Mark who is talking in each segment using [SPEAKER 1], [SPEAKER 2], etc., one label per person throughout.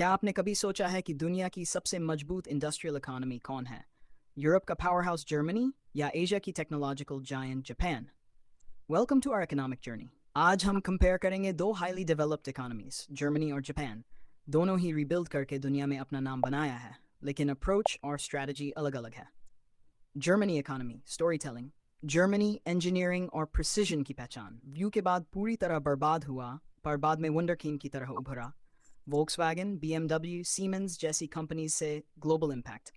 [SPEAKER 1] क्या आपने कभी सोचा है कि दुनिया की सबसे मजबूत इंडस्ट्रियल इकोनॉमी कौन है? यूरोप का पावरहाउस जर्मनी या एशिया की technological giant Japan? Welcome to our economic journey. आज हम कंपेयर करेंगे दो हाईली डेवलप्ड इकोनॉमीज, जर्मनी और जापान। दोनों ही रिबिल्ड करके दुनिया में अपना नाम बनाया है, लेकिन अप्रोच और स्ट्रैटेजी अलग अलग है। Germany economy story telling. Germany engineering और प्रिसिजन की पहचान, व्यू के बाद पूरी तरह बर्बाद हुआ पर बाद में वंडरकिंड की तरह उभरा। Volkswagen, BMW, Siemens जैसी कंपनीज से global impact.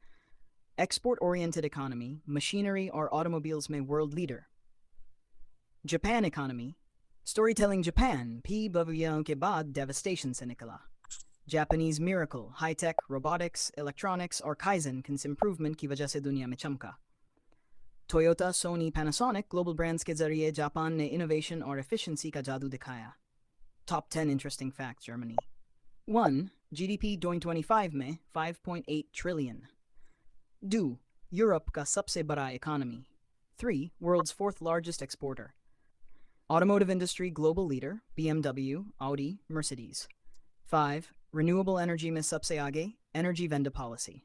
[SPEAKER 1] Export oriented economy, machinery और ऑटोमोबाइल्स में world leader. Japan economy story telling. Japan भी बवियाओं के बाद डेवस्टेशन से निकला। Japanese miracle, high tech, robotics, electronics और काइजन इम्प्रूवमेंट की वजह से दुनिया में चमका। Toyota, Sony, Panasonic global brands के जरिए जापान ने इनोवेशन और एफिशिएंसी का जादू दिखाया। Top 10 interesting facts Germany. 1. GDP 2025 में 5.8 ट्रिलियन। 2. यूरोप का सबसे बड़ा economy. 3. World's fourth largest exporter. Automotive industry global leader, BMW, Audi, Mercedes. 5. Renewable energy में सबसे आगे, energy vendor policy.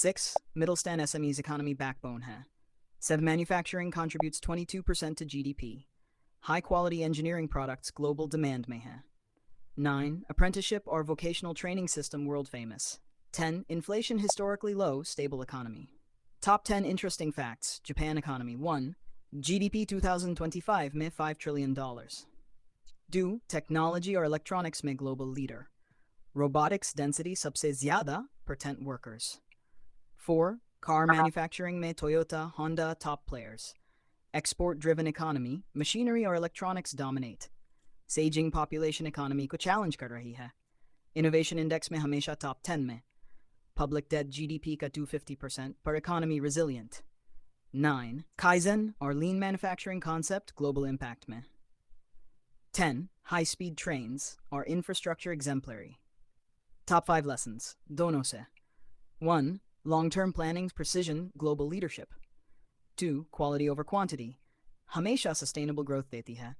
[SPEAKER 1] 6. Mittelstand SMEs economy backbone है. 7. Manufacturing contributes 22% to GDP. High quality engineering products global demand में है. 9. Apprenticeship or vocational training system world famous. 10. Inflation historically low, stable economy. Top 10 interesting facts. Japan economy. 1. GDP 2025 में $5 trillion. 2. Technology or electronics में global leader. Robotics density सबसे ज़्यादा per 10 workers. 4. Car manufacturing में Toyota, Honda top players. Export driven economy, machinery or electronics dominate. सेजिंग population economy को challenge कर रही है। इनोवेशन इंडेक्स में हमेशा टॉप 10 में। पब्लिक डेट जीडीपी का 250% पर इकोनॉमी रिजिलियंट। 9. काइजन और लीन मैन्युफैक्चरिंग कॉन्सेप्ट ग्लोबल इम्पैक्ट में। 10. हाई स्पीड ट्रेन्स और इंफ्रास्ट्रक्चर एग्जेम्पलरी। टॉप 5 लेसन्स दोनों से। 1. Long term planning precision global leadership. 2. Quality over quantity हमेशा सस्टेनेबल ग्रोथ देती है।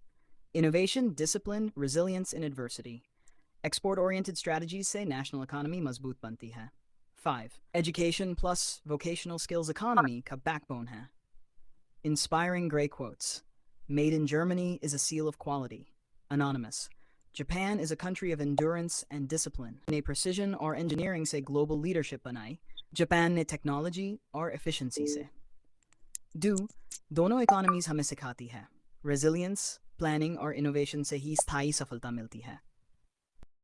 [SPEAKER 1] Innovation, discipline, resilience in adversity. Export-oriented strategies से national economy मजबूत बनती है. 5. Education plus vocational skills economy का backbone है. Inspiring great quotes. Made in Germany is a seal of quality. Anonymous. Japan is a country of endurance and discipline. ने precision और engineering से global leadership बनाई. Japan ने technology और efficiency से. Do. दोनों economies हमें सिखाती है. Resilience, प्लानिंग और इनोवेशन से ही स्थायी सफलता मिलती है।